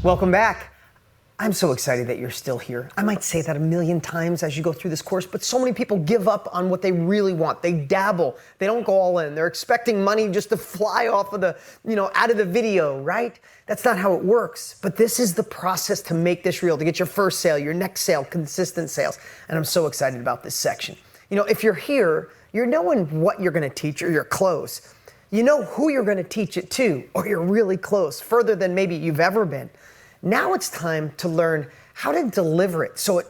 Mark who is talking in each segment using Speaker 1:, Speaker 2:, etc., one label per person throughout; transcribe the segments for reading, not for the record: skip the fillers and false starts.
Speaker 1: Welcome back. I'm so excited that you're still here. I might say that a million times as you go through this course, but so many people give up on what they really want. They dabble. They don't go all in. They're expecting money just to fly off of out of the video, right? That's not how it works. But this is the process to make this real, to get your first sale, your next sale, consistent sales. And I'm so excited about this section. If you're here, you're knowing what you're going to teach or you're close. You know who you're going to teach it to, or you're really close, further than maybe you've ever been. Now it's time to learn how to deliver it so it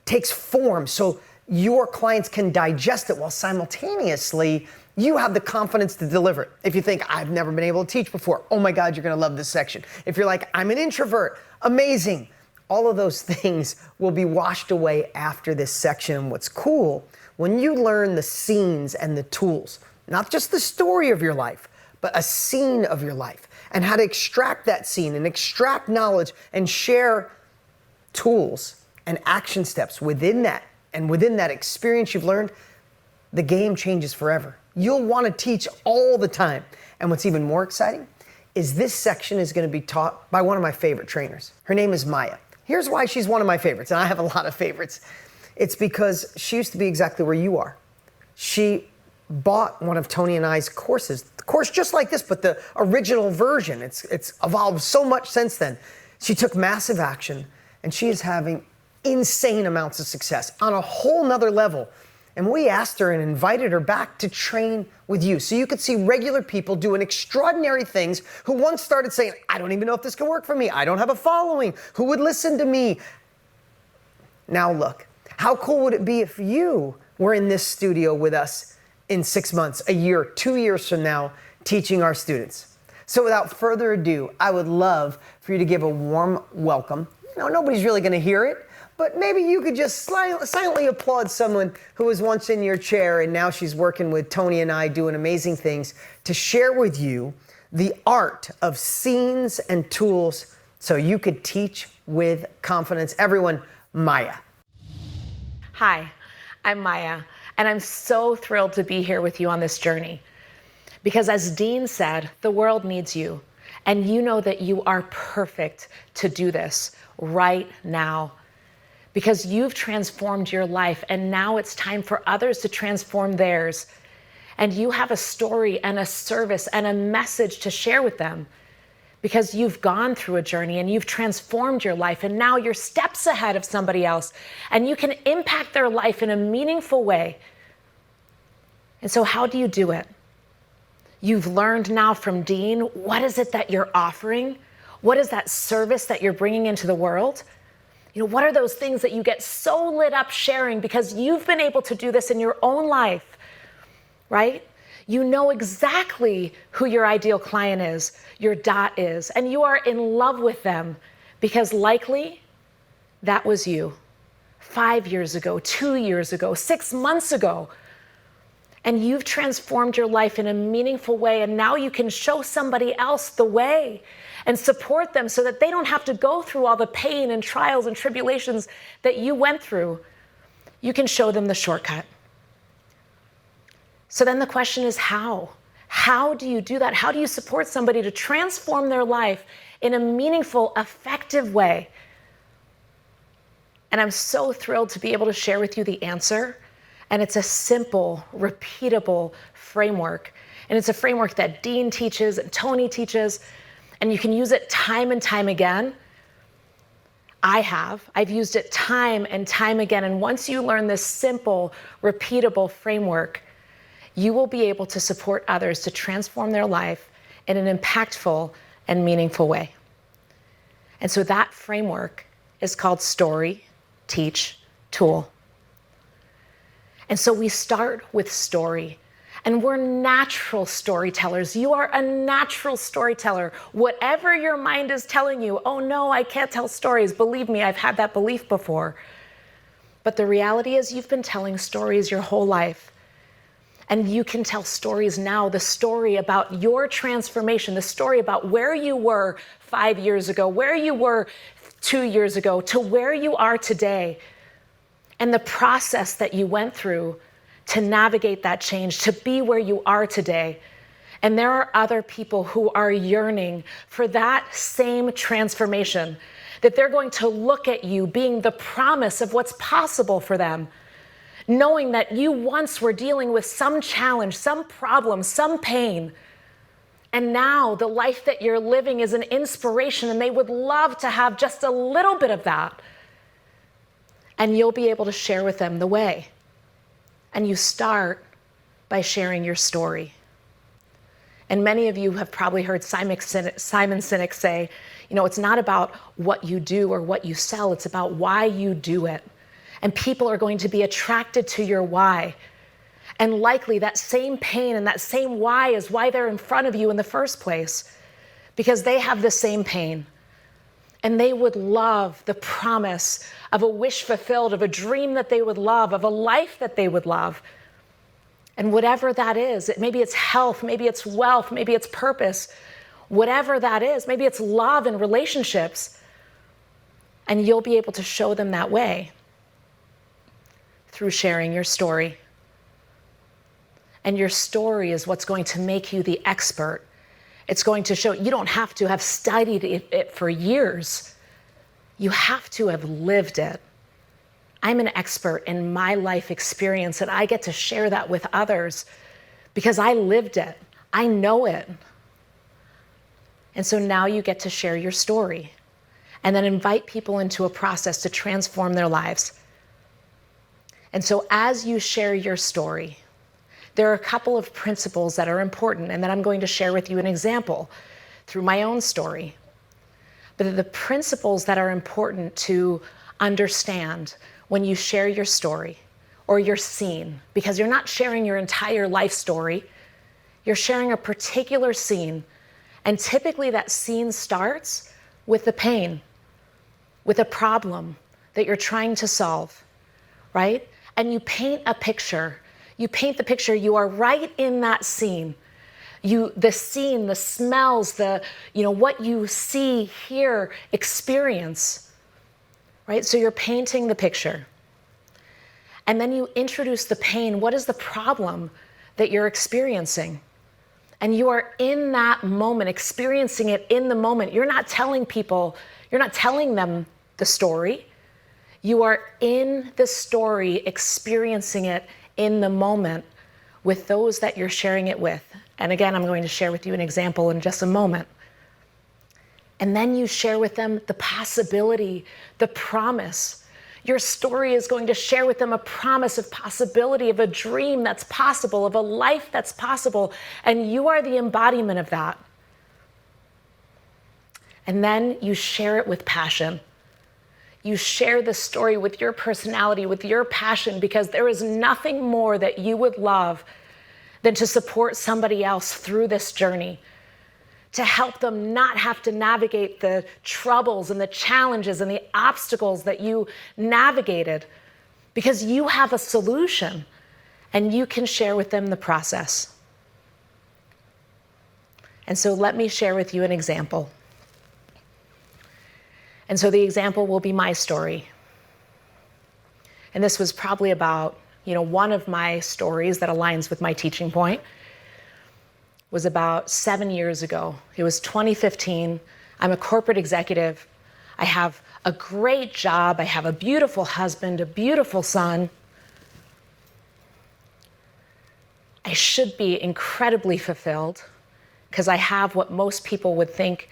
Speaker 1: takes form, so your clients can digest it while simultaneously you have the confidence to deliver it. If you think, I've never been able to teach before, oh my God, you're gonna love this section. If you're like, I'm an introvert, amazing. All of those things will be washed away after this section. What's cool, when you learn the scenes and the tools, not just the story of your life, but a scene of your life, and how to extract that scene and extract knowledge and share tools and action steps within that. And within that experience you've learned, the game changes forever. You'll want to teach all the time. And what's even more exciting is this section is going to be taught by one of my favorite trainers. Her name is Maya. Here's why she's one of my favorites, and I have a lot of favorites. It's because she used to be exactly where you are. She bought one of Tony and I's courses, the course just like this, but the original version. It's evolved so much since then. She took massive action, and she is having insane amounts of success on a whole nother level. And we asked her and invited her back to train with you so you could see regular people doing extraordinary things who once started saying, I don't even know if this can work for me. I don't have a following. Who would listen to me? Now look, how cool would it be if you were in this studio with us in 6 months, a year, 2 years from now, teaching our students? So without further ado, I would love for you to give a warm welcome. Nobody's really gonna hear it, but maybe you could just silently applaud someone who was once in your chair and now she's working with Tony and I doing amazing things to share with you the art of scenes and tools so you could teach with confidence. Everyone, Maya.
Speaker 2: Hi, I'm Maya, and I'm so thrilled to be here with you on this journey. Because as Dean said, the world needs you, and you know that you are perfect to do this right now. Because you've transformed your life, and now it's time for others to transform theirs. And you have a story and a service and a message to share with them. Because you've gone through a journey and you've transformed your life, and now you're steps ahead of somebody else, and you can impact their life in a meaningful way. And so how do you do it? You've learned now from Dean, what is it that you're offering? What is that service that you're bringing into the world? What are those things that you get so lit up sharing because you've been able to do this in your own life, right? You know exactly who your ideal client is, your dot is, and you are in love with them because likely that was you 5 years ago, 2 years ago, 6 months ago. And you've transformed your life in a meaningful way, and now you can show somebody else the way and support them so that they don't have to go through all the pain and trials and tribulations that you went through. You can show them the shortcut. So then the question is how? How do you do that? How do you support somebody to transform their life in a meaningful, effective way? And I'm so thrilled to be able to share with you the answer. And it's a simple, repeatable framework. And it's a framework that Dean teaches and Tony teaches, and you can use it time and time again. I've used it time and time again. And once you learn this simple, repeatable framework, you will be able to support others to transform their life in an impactful and meaningful way. And so that framework is called Story, Teach, Tool. And so we start with story, and we're natural storytellers. You are a natural storyteller. Whatever your mind is telling you, oh no, I can't tell stories. Believe me, I've had that belief before. But the reality is you've been telling stories your whole life. And you can tell stories now, the story about your transformation, the story about where you were 5 years ago, where you were 2 years ago, to where you are today. And the process that you went through to navigate that change, to be where you are today. And there are other people who are yearning for that same transformation, that they're going to look at you being the promise of what's possible for them, knowing that you once were dealing with some challenge, some problem, some pain, and now the life that you're living is an inspiration, and they would love to have just a little bit of that. And you'll be able to share with them the way. And you start by sharing your story. And many of you have probably heard Simon Sinek say, it's not about what you do or what you sell, it's about why you do it. And people are going to be attracted to your why. And likely that same pain and that same why is why they're in front of you in the first place, because they have the same pain. And they would love the promise of a wish fulfilled, of a dream that they would love, of a life that they would love. And whatever that is, maybe it's health, maybe it's wealth, maybe it's purpose, whatever that is, maybe it's love and relationships. And you'll be able to show them that way through sharing your story. And your story is what's going to make you the expert. It's going to show you don't have to have studied it for years. You have to have lived it. I'm an expert in my life experience, and I get to share that with others because I lived it. I know it. And so now you get to share your story and then invite people into a process to transform their lives. And so as you share your story, there are a couple of principles that are important, and that I'm going to share with you an example through my own story. But the principles that are important to understand when you share your story or your scene, because you're not sharing your entire life story, you're sharing a particular scene, and typically that scene starts with the pain, with a problem that you're trying to solve, right? And you paint a picture. You paint the picture, you are right in that scene. The scene, the smells, what you see, hear, experience, right? So you're painting the picture. And then you introduce the pain. What is the problem that you're experiencing? And you are in that moment, experiencing it in the moment. You're not telling them the story. You are in the story, experiencing it in the moment with those that you're sharing it with. And again, I'm going to share with you an example in just a moment. And then you share with them the possibility, the promise. Your story is going to share with them a promise of possibility, of a dream that's possible, of a life that's possible. And you are the embodiment of that. And then you share it with passion. You share the story with your personality, with your passion, because there is nothing more that you would love than to support somebody else through this journey, to help them not have to navigate the troubles and the challenges and the obstacles that you navigated, because you have a solution and you can share with them the process. And so let me share with you an example. And so the example will be my story. And this was probably about, one of my stories that aligns with my teaching point was about 7 years ago. It was 2015. I'm a corporate executive. I have a great job. I have a beautiful husband, a beautiful son. I should be incredibly fulfilled because I have what most people would think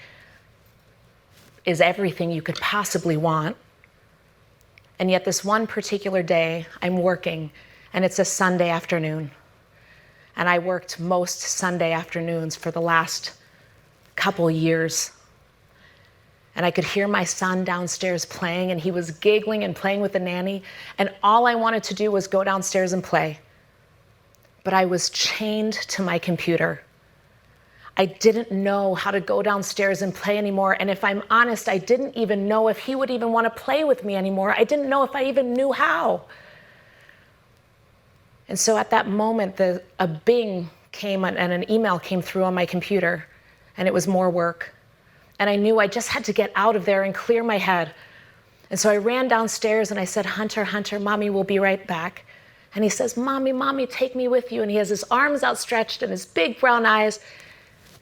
Speaker 2: is everything you could possibly want. And yet this one particular day, I'm working, and it's a Sunday afternoon. And I worked most Sunday afternoons for the last couple years. And I could hear my son downstairs playing, and he was giggling and playing with the nanny, and all I wanted to do was go downstairs and play. But I was chained to my computer. I didn't know how to go downstairs and play anymore. And if I'm honest, I didn't even know if he would even want to play with me anymore. I didn't know if I even knew how. And so at that moment, a bing came and an email came through on my computer, and it was more work. And I knew I just had to get out of there and clear my head. And so I ran downstairs and I said, Hunter, Mommy will be right back. And he says, Mommy, take me with you. And he has his arms outstretched and his big brown eyes.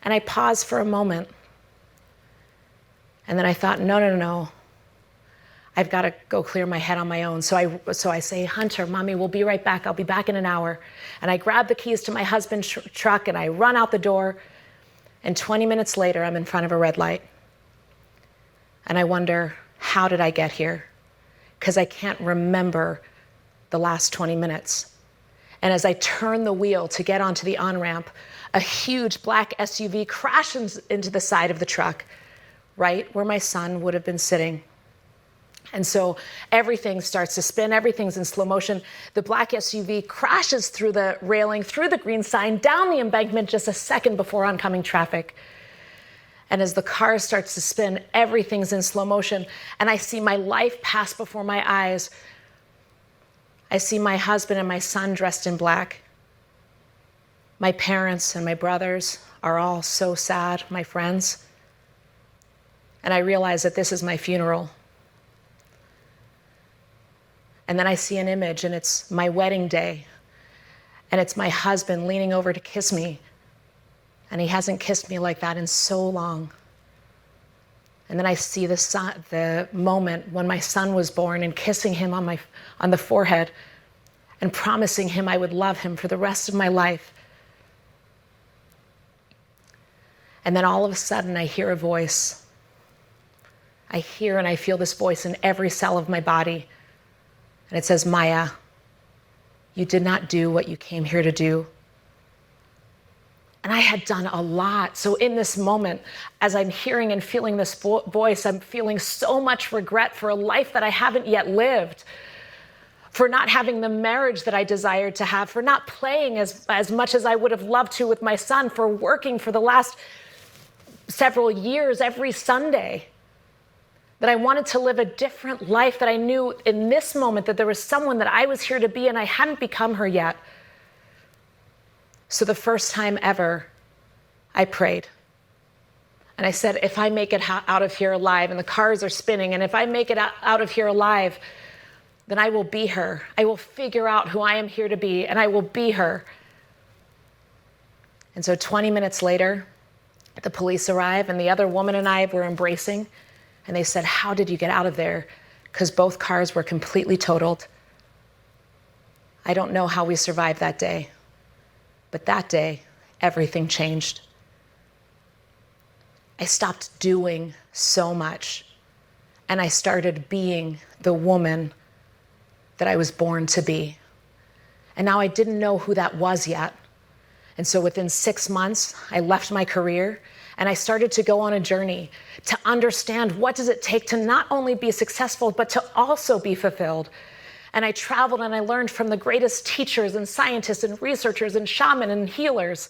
Speaker 2: And I paused for a moment. And then I thought, no. I've got to go clear my head on my own. So I say, Hunter, Mommy, we'll be right back. I'll be back in an hour. And I grab the keys to my husband's truck and I run out the door. And 20 minutes later, I'm in front of a red light. And I wonder, how did I get here? Because I can't remember the last 20 minutes. And as I turn the wheel to get onto the on-ramp, a huge black SUV crashes into the side of the truck, right where my son would have been sitting. And so everything starts to spin, everything's in slow motion. The black SUV crashes through the railing, through the green sign, down the embankment just a second before oncoming traffic. And as the car starts to spin, everything's in slow motion. And I see my life pass before my eyes. I see my husband and my son dressed in black. My parents and my brothers are all so sad, my friends. And I realize that this is my funeral. And then I see an image, and it's my wedding day. And it's my husband leaning over to kiss me. And he hasn't kissed me like that in so long. And then I see the moment when my son was born and kissing him on the forehead and promising him I would love him for the rest of my life. And then all of a sudden I hear a voice. I hear and I feel this voice in every cell of my body. And it says, Maya, you did not do what you came here to do. And I had done a lot. So in this moment, as I'm hearing and feeling this voice, I'm feeling so much regret for a life that I haven't yet lived, for not having the marriage that I desired to have, for not playing as much as I would have loved to with my son, for working for the last several years every Sunday. That I wanted to live a different life, that I knew in this moment that there was someone that I was here to be and I hadn't become her yet. So the first time ever, I prayed. And I said, if I make it out of here alive, and the cars are spinning, and if I make it out of here alive, then I will be her. I will figure out who I am here to be, and I will be her. And so 20 minutes later, the police arrive, and the other woman and I were embracing. And they said, how did you get out of there? Because both cars were completely totaled. I don't know how we survived that day. But that day, everything changed. I stopped doing so much. And I started being the woman that I was born to be. And now I didn't know who that was yet. And so within 6 months, I left my career and I started to go on a journey to understand what does it take to not only be successful, but to also be fulfilled. And I traveled and I learned from the greatest teachers and scientists and researchers and shamans and healers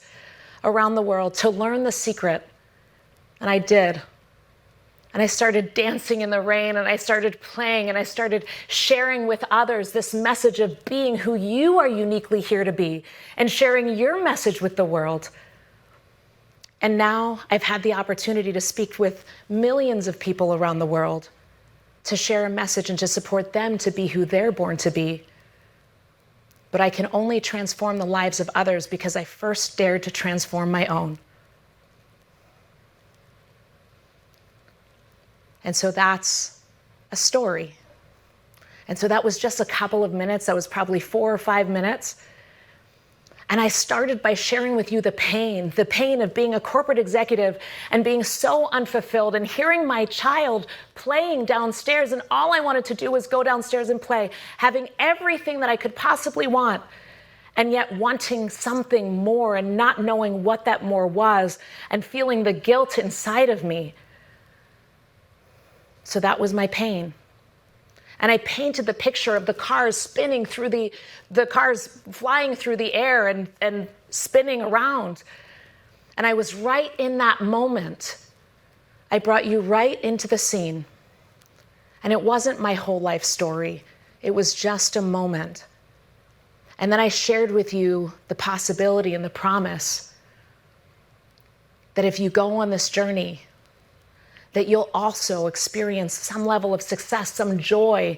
Speaker 2: around the world to learn the secret. And I did. And I started dancing in the rain, and I started playing, and I started sharing with others this message of being who you are uniquely here to be and sharing your message with the world. And now I've had the opportunity to speak with millions of people around the world, to share a message and to support them to be who they're born to be. But I can only transform the lives of others because I first dared to transform my own. And so that's a story. And so that was just a couple of minutes. That was probably 4 or 5 minutes. And I started by sharing with you the pain of being a corporate executive and being so unfulfilled and hearing my child playing downstairs. And all I wanted to do was go downstairs and play, having everything that I could possibly want, and yet wanting something more and not knowing what that more was and feeling the guilt inside of me. So that was my pain. And I painted the picture of the cars spinning through the cars flying through the air and spinning around. And I was right in that moment. I brought you right into the scene. And it wasn't my whole life story. It was just a moment. And then I shared with you the possibility and the promise that if you go on this journey, that you'll also experience some level of success, some joy.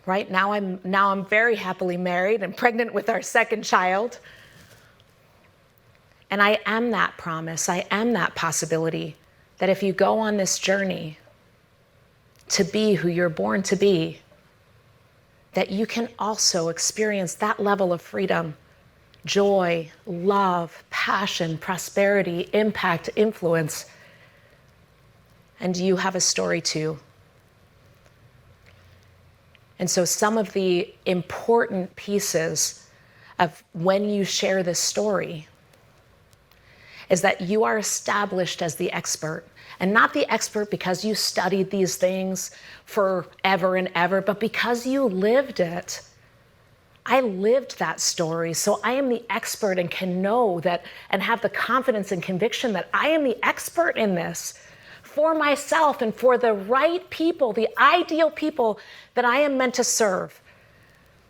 Speaker 2: Right now I'm very happily married and pregnant with our second child. And I am that promise. I am that possibility that if you go on this journey to be who you're born to be, that you can also experience that level of freedom, joy, love, passion, prosperity, impact, influence. And you have a story too. And so some of the important pieces of when you share this story is that you are established as the expert. And not the expert because you studied these things forever and ever, but because you lived it. I lived that story, so I am the expert and can know that and have the confidence and conviction that I am the expert in this for myself and for the right people, the ideal people that I am meant to serve.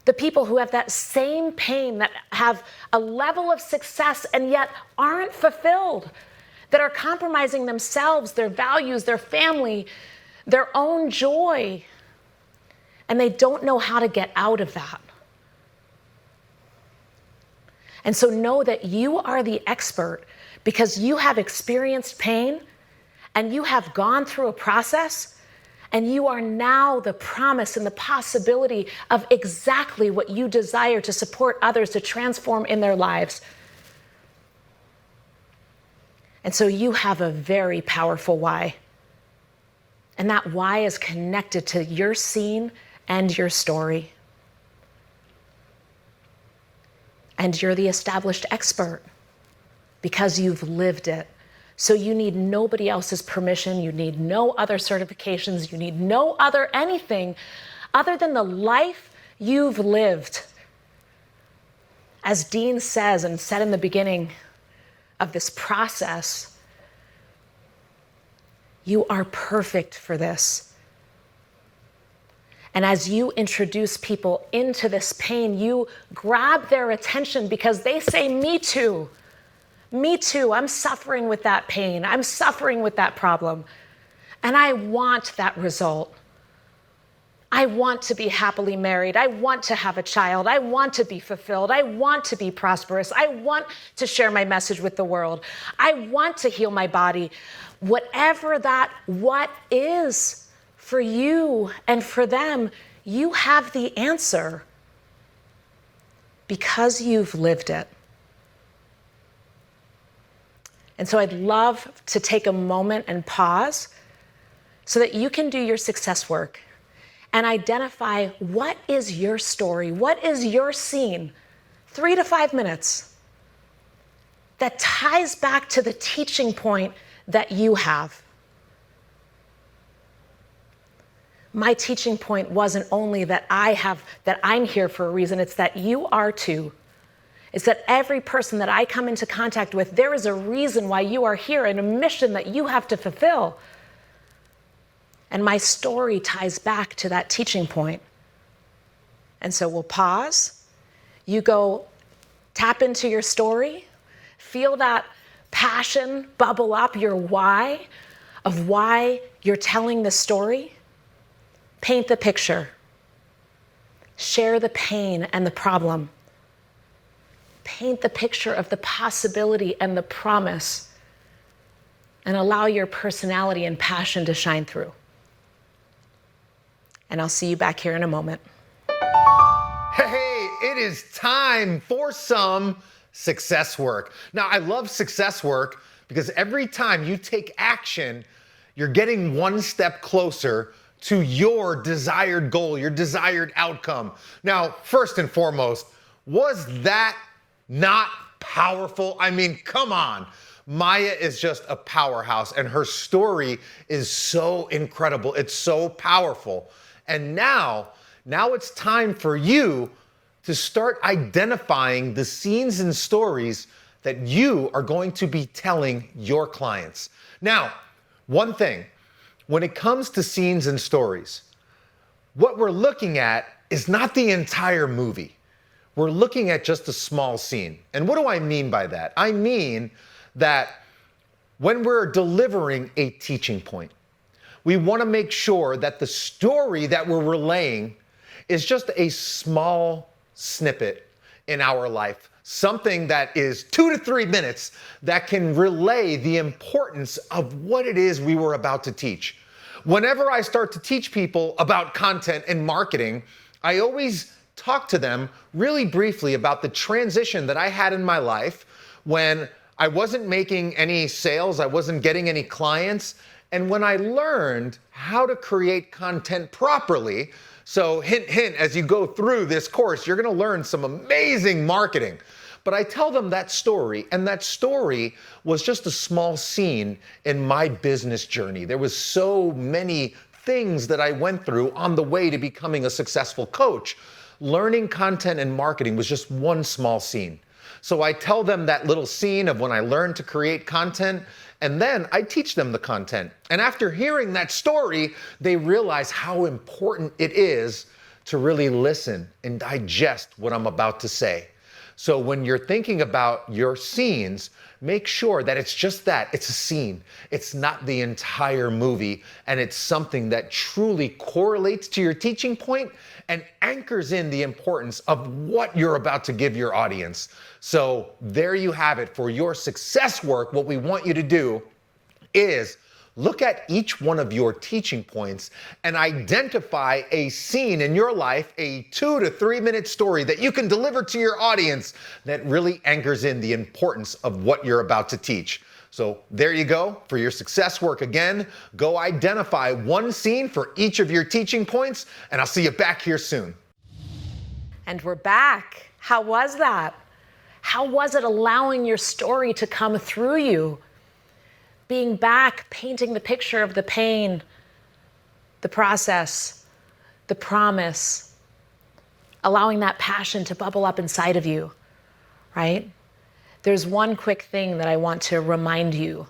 Speaker 2: The people who have that same pain, that have a level of success and yet aren't fulfilled, that are compromising themselves, their values, their family, their own joy, and they don't know how to get out of that. And so know that you are the expert because you have experienced pain and you have gone through a process, and you are now the promise and the possibility of exactly what you desire to support others to transform in their lives. And so you have a very powerful why. And that why is connected to your scene and your story. And you're the established expert because you've lived it. So you need nobody else's permission. You need no other certifications. You need no other anything other than the life you've lived. As Dean says and said in the beginning of this process, you are perfect for this. And as you introduce people into this pain, you grab their attention because they say, me too. Me too, I'm suffering with that pain. I'm suffering with that problem. And I want that result. I want to be happily married. I want to have a child. I want to be fulfilled. I want to be prosperous. I want to share my message with the world. I want to heal my body. Whatever that what is for you and for them, you have the answer because you've lived it. And so I'd love to take a moment and pause so that you can do your success work and identify what is your story, what is your scene, 3 to 5 minutes, that ties back to the teaching point that you have. My teaching point wasn't only that I'm here for a reason, it's that you are too. It's that every person that I come into contact with, there is a reason why you are here and a mission that you have to fulfill. And my story ties back to that teaching point. And so we'll pause. You go tap into your story, feel that passion bubble up, your why of why you're telling the story. Paint the picture. Share the pain and the problem. Paint the picture of the possibility and the promise, and allow your personality and passion to shine through. And I'll see you back here in a moment.
Speaker 3: Hey, it is time for some success work. Now, I love success work because every time you take action, you're getting one step closer to your desired goal, your desired outcome. Now, first and foremost, was that not powerful? I mean, come on. Maya is just a powerhouse and her story is so incredible. It's so powerful. And now it's time for you to start identifying the scenes and stories that you are going to be telling your clients. Now, one thing, when it comes to scenes and stories, what we're looking at is not the entire movie. We're looking at just a small scene. And what do I mean by that? I mean that when we're delivering a teaching point, we want to make sure that the story that we're relaying is just a small snippet in our life, something that is 2 to 3 minutes that can relay the importance of what it is we were about to teach. Whenever I start to teach people about content and marketing, I always talk to them really briefly about the transition that I had in my life when I wasn't making any sales, I wasn't getting any clients, and when I learned how to create content properly. So hint, hint, as you go through this course, you're gonna learn some amazing marketing. But I tell them that story, and that story was just a small scene in my business journey. There was so many things that I went through on the way to becoming a successful coach. Learning content and marketing was just one small scene. So I tell them that little scene of when I learned to create content, and then I teach them the content. And after hearing that story, they realize how important it is to really listen and digest what I'm about to say. So when you're thinking about your scenes, make sure that it's just that, it's a scene. It's not the entire movie, and it's something that truly correlates to your teaching point and anchors in the importance of what you're about to give your audience. So there you have it. For your success work, what we want you to do is look at each one of your teaching points and identify a scene in your life, a 2 to 3 minute story that you can deliver to your audience that really anchors in the importance of what you're about to teach. So there you go. For your success work again, go identify one scene for each of your teaching points, and I'll see you back here soon.
Speaker 2: And we're back. How was that? How was it allowing your story to come through you? Being back, painting the picture of the pain, the process, the promise, allowing that passion to bubble up inside of you, right? There's one quick thing that I want to remind you,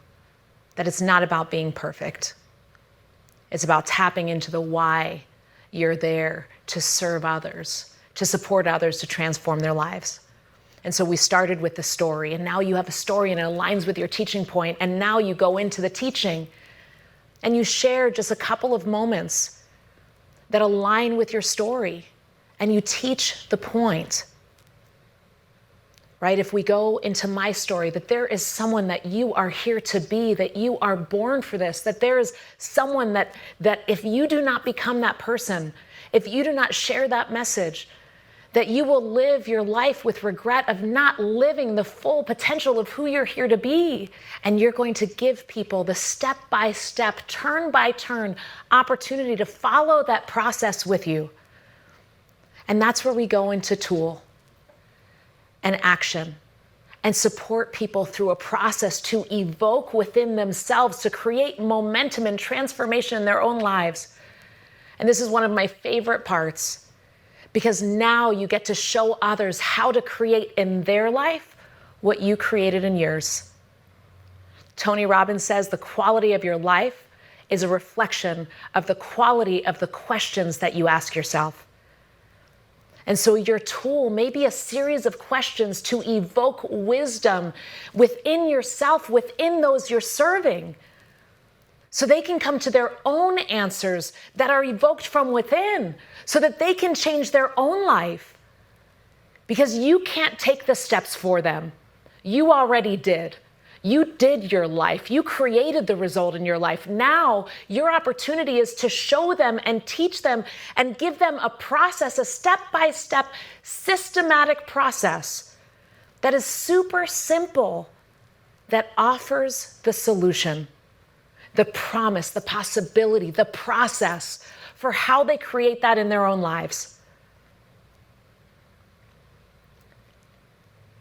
Speaker 2: that it's not about being perfect. It's about tapping into the why you're there to serve others, to support others, to transform their lives. And so we started with the story, and now you have a story and it aligns with your teaching point, and now you go into the teaching and you share just a couple of moments that align with your story, and you teach the point. Right? If we go into my story, that there is someone that you are here to be, that you are born for this, that there is someone that if you do not become that person, if you do not share that message, that you will live your life with regret of not living the full potential of who you're here to be. And you're going to give people the step-by-step, turn-by-turn opportunity to follow that process with you. And that's where we go into tool and action and support people through a process to evoke within themselves, to create momentum and transformation in their own lives. And this is one of my favorite parts, because now you get to show others how to create in their life what you created in yours. Tony Robbins says the quality of your life is a reflection of the quality of the questions that you ask yourself. And so your tool may be a series of questions to evoke wisdom within yourself, within those you're serving, so they can come to their own answers that are evoked from within, so that they can change their own life. Because you can't take the steps for them. You already did. You did your life. You created the result in your life. Now, your opportunity is to show them and teach them and give them a process, a step-by-step, systematic process that is super simple, that offers the solution, the promise, the possibility, the process for how they create that in their own lives.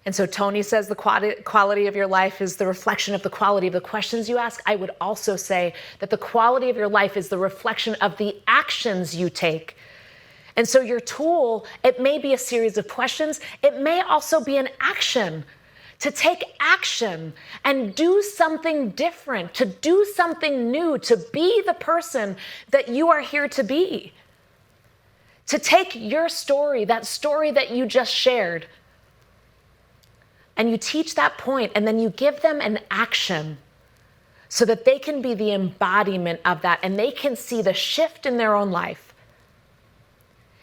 Speaker 2: And so Tony says the quality of your life is the reflection of the quality of the questions you ask. I would also say that the quality of your life is the reflection of the actions you take. And so your tool, it may be a series of questions. It may also be an action, to take action and do something different, to do something new, to be the person that you are here to be. To take your story, that story that you just shared, and you teach that point, and then you give them an action so that they can be the embodiment of that and they can see the shift in their own life.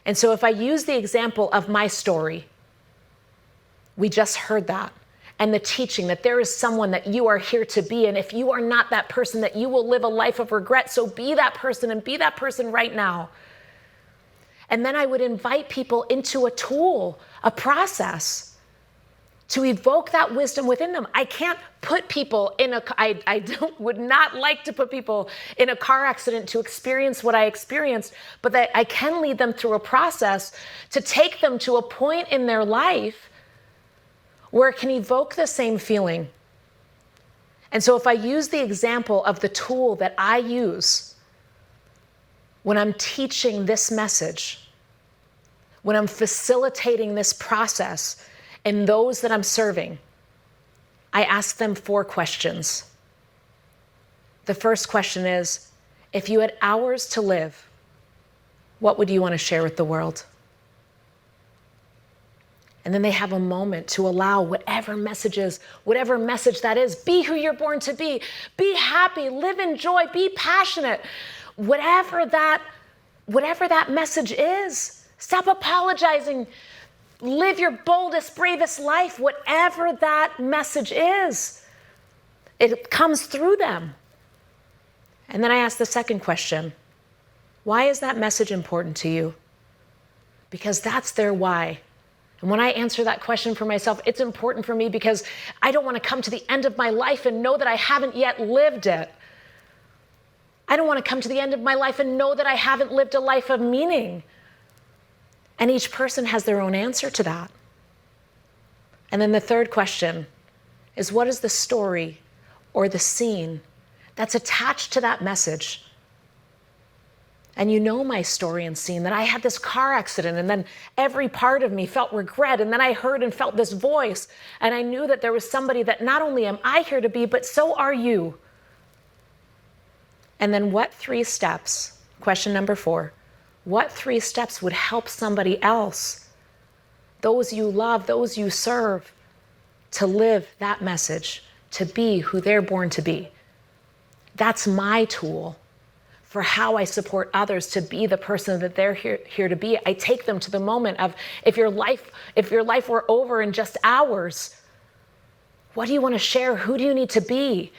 Speaker 2: And so if I use the example of my story, We just heard that. And the teaching that there is someone that you are here to be. And if you are not that person, that you will live a life of regret. So be that person, and be that person right now. And then I would invite people into a tool, a process to evoke that wisdom within them. I can't put people in would not like to put people in a car accident to experience what I experienced, but that I can lead them through a process to take them to a point in their life where it can evoke the same feeling. And so if I use the example of the tool that I use when I'm teaching this message, when I'm facilitating this process in those that I'm serving, I ask them 4 questions. The first question is, if you had hours to live, what would you want to share with the world? And then they have a moment to allow whatever message that is, be who you're born to be happy, live in joy, be passionate. Whatever that message is, stop apologizing, live your boldest, bravest life, whatever that message is. It comes through them. And then I ask the second question, why is that message important to you? Because that's their why. And when I answer that question for myself, it's important for me because I don't want to come to the end of my life and know that I haven't yet lived it. I don't want to come to the end of my life and know that I haven't lived a life of meaning. And each person has their own answer to that. And then the third question is, what is the story or the scene that's attached to that message? And you know my story and scene, that I had this car accident and then every part of me felt regret. And then I heard and felt this voice. And I knew that there was somebody that not only am I here to be, but so are you. And then what 3 steps, question number 4, what 3 steps would help somebody else, those you love, those you serve, to live that message, to be who they're born to be? That's my tool for how I support others to be the person that they're here to be. I take them to the moment of, if your life were over in just hours, what do you want to share? Who do you need to be?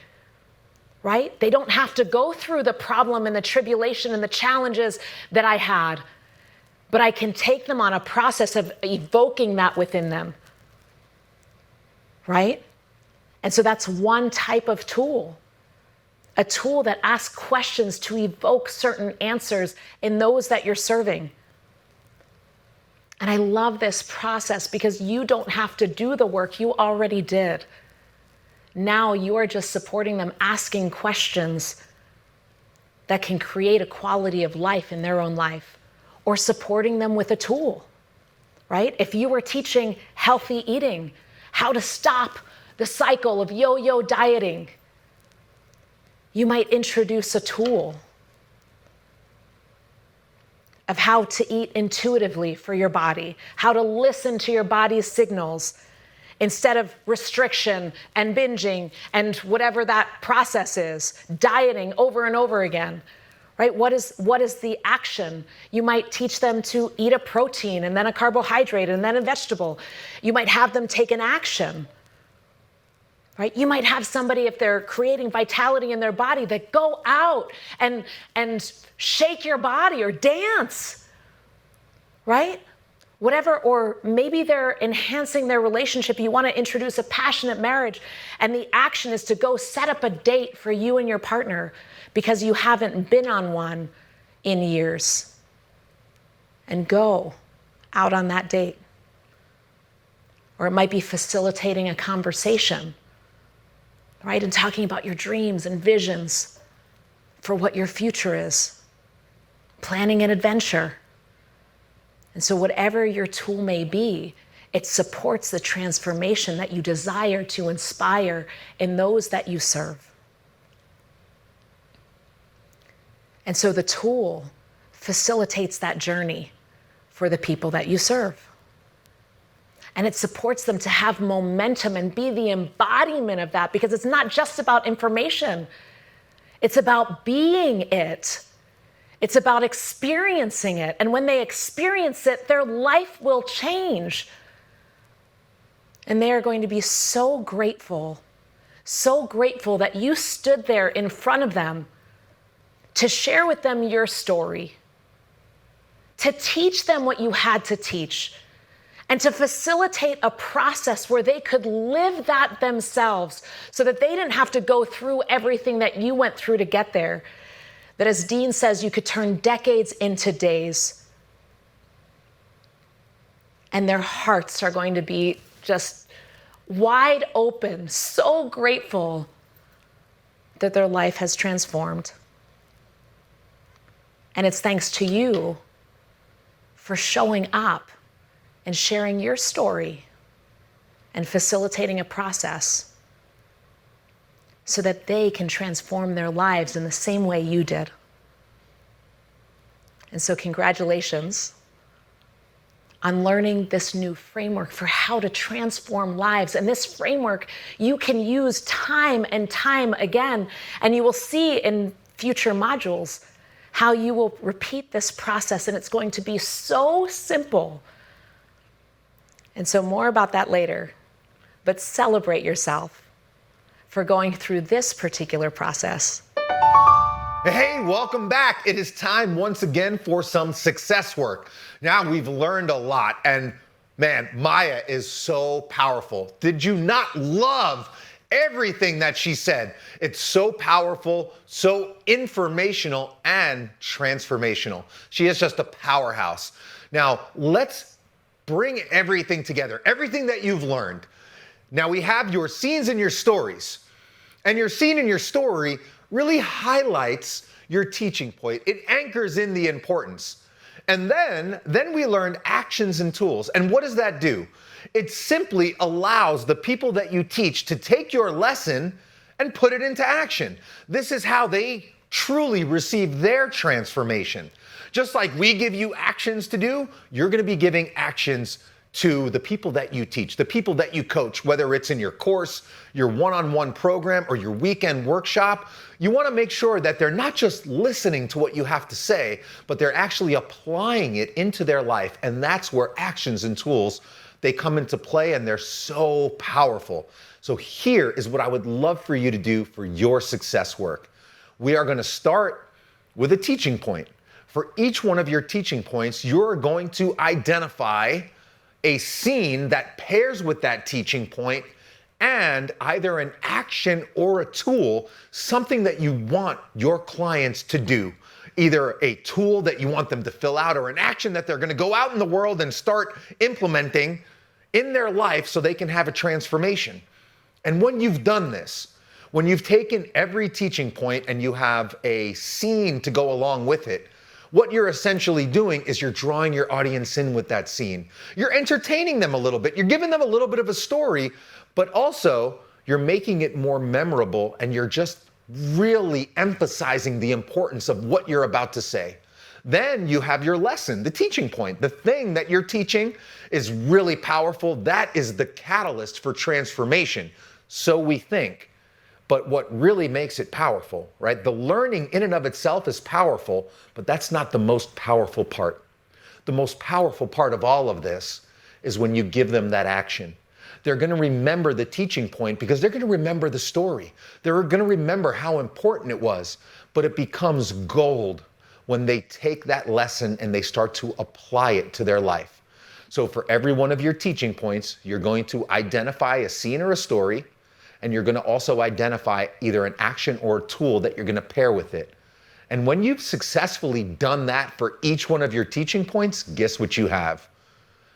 Speaker 2: Right? They don't have to go through the problem and the tribulation and the challenges that I had, but I can take them on a process of evoking that within them. Right? And so that's one type of tool. A tool that asks questions to evoke certain answers in those that you're serving. And I love this process because you don't have to do the work, you already did. Now you are just supporting them, asking questions that can create a quality of life in their own life, or supporting them with a tool, right? If you were teaching healthy eating, how to stop the cycle of yo-yo dieting, you might introduce a tool of how to eat intuitively for your body, how to listen to your body's signals instead of restriction and binging and whatever that process is, dieting over and over again, right? What is the action? You might teach them to eat a protein and then a carbohydrate and then a vegetable. You might have them take an action. Right? You might have somebody, if they're creating vitality in their body, that go out and shake your body or dance, right? Whatever, or maybe they're enhancing their relationship. You want to introduce a passionate marriage, and the action is to go set up a date for you and your partner because you haven't been on one in years. And go out on that date. Or it might be facilitating a conversation, right? And talking about your dreams and visions for what your future is. Planning an adventure. And so whatever your tool may be, it supports the transformation that you desire to inspire in those that you serve. And so the tool facilitates that journey for the people that you serve. And it supports them to have momentum and be the embodiment of that, because it's not just about information. It's about being it. It's about experiencing it. And when they experience it, their life will change. And they are going to be so grateful that you stood there in front of them to share with them your story, to teach them what you had to teach, and to facilitate a process where they could live that themselves so that they didn't have to go through everything that you went through to get there. That, as Dean says, you could turn decades into days. And their hearts are going to be just wide open, so grateful that their life has transformed. And it's thanks to you for showing up and sharing your story and facilitating a process so that they can transform their lives in the same way you did. And so congratulations on learning this new framework for how to transform lives. And this framework you can use time and time again, and you will see in future modules how you will repeat this process, and it's going to be so simple. And so more about that later, but celebrate yourself for going through this particular process.
Speaker 3: Hey, welcome back. It is time once again for some success work. Now we've learned a lot, and man, Maya is so powerful. Did you not love everything that she said? It's so powerful, so informational, and transformational. She is just a powerhouse. Now let's bring everything together, everything that you've learned. Now we have your scenes and your stories, and your scene and your story really highlights your teaching point. It anchors in the importance. And then we learned actions and tools. And what does that do? It simply allows the people that you teach to take your lesson and put it into action. This is how they truly receive their transformation. Just like we give you actions to do, you're going to be giving actions to the people that you teach, the people that you coach, whether it's in your course, your one-on-one program, or your weekend workshop. You want to make sure that they're not just listening to what you have to say, but they're actually applying it into their life. And that's where actions and tools, they come into play, and they're so powerful. So here is what I would love for you to do for your success work. We are going to start with a teaching point. For each one of your teaching points, you're going to identify a scene that pairs with that teaching point, and either an action or a tool, something that you want your clients to do. Either a tool that you want them to fill out, or an action that they're going to go out in the world and start implementing in their life so they can have a transformation. And when you've done this, when you've taken every teaching point and you have a scene to go along with it, what you're essentially doing is you're drawing your audience in with that scene. You're entertaining them a little bit. You're giving them a little bit of a story, but also you're making it more memorable, and you're just really emphasizing the importance of what you're about to say. Then you have your lesson, the teaching point. The thing that you're teaching is really powerful. That is the catalyst for transformation. So we think. But what really makes it powerful, right? The learning in and of itself is powerful, but that's not the most powerful part. The most powerful part of all of this is when you give them that action. They're going to remember the teaching point because they're going to remember the story. They're going to remember how important it was, but it becomes gold when they take that lesson and they start to apply it to their life. So for every one of your teaching points, you're going to identify a scene or a story, and you're going to also identify either an action or a tool that you're going to pair with it. And when you've successfully done that for each one of your teaching points, guess what you have?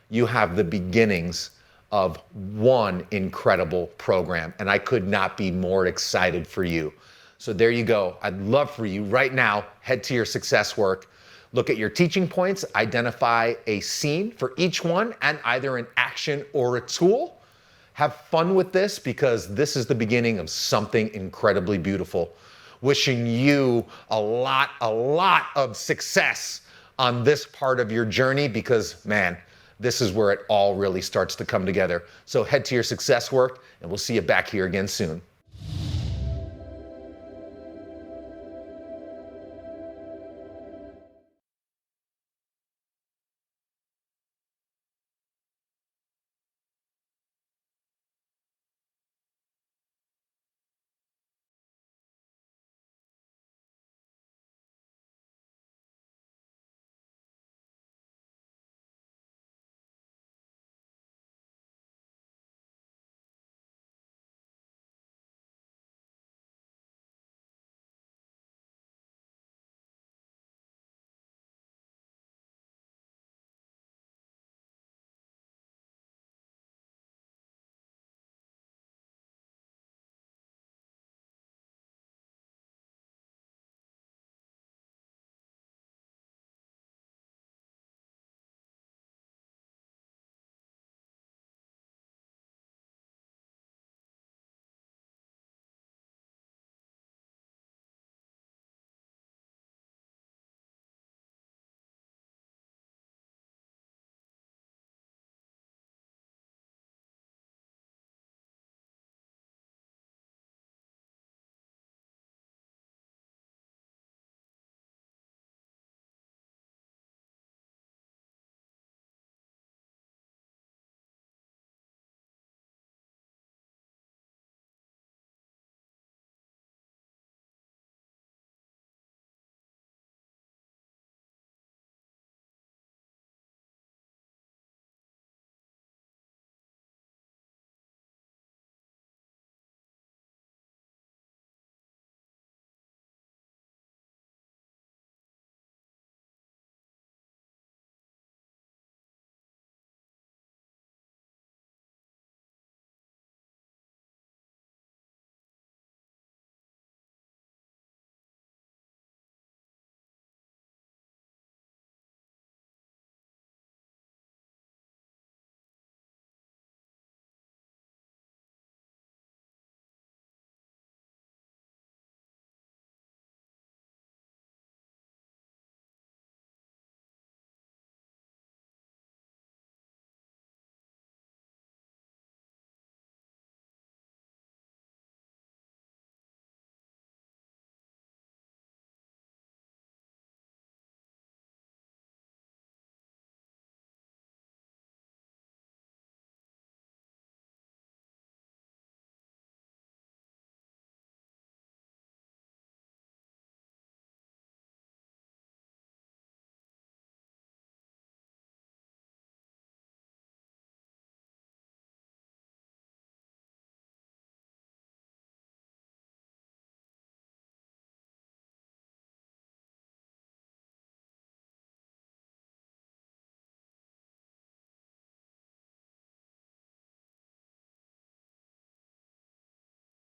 Speaker 3: You have the beginnings of one incredible program. And I could not be more excited for you. So there you go. I'd love for you right now, head to your success work, look at your teaching points, identify a scene for each one, and either an action or a tool. Have fun with this, because this is the beginning of something incredibly beautiful. Wishing you a lot of success on this part of your journey, because man, this is where it all really starts to come together. So head to your success work, and we'll see you back here again soon.